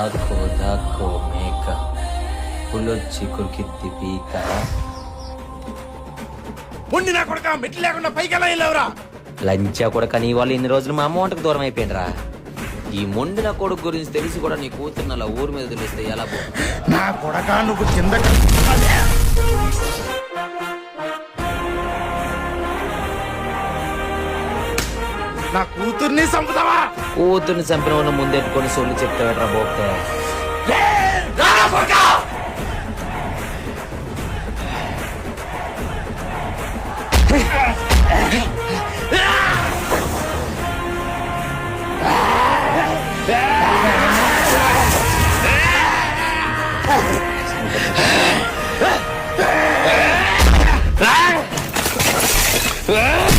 దాక్కో దాక్కో మేక పులొచ్చి కురికిద్ది పీక. ఉండి నా కొడుక మెట్లు లేకుండా పైకి ఎలా వెళ్ళావురా? లంచా కొడుక, నీ వాళ్ళు ఇన్ని రోజులు మా అమ్మ వంటకు దూరం అయిపోయినరా. ఈ మొండిన కొడుకు గురించి తెలిసి కూడా నీ కూతురు అలా ఊరి మీద తెలిస్తే ఎలా పో. నా కొడక నువ్వు కింద నా కూతుర్ని చంపుతావా? కూతుర్ని చంపిన ఉన్న ముందెట్టుకొని సొల్లు చెప్తావేట్రా బోక్తే. Ah!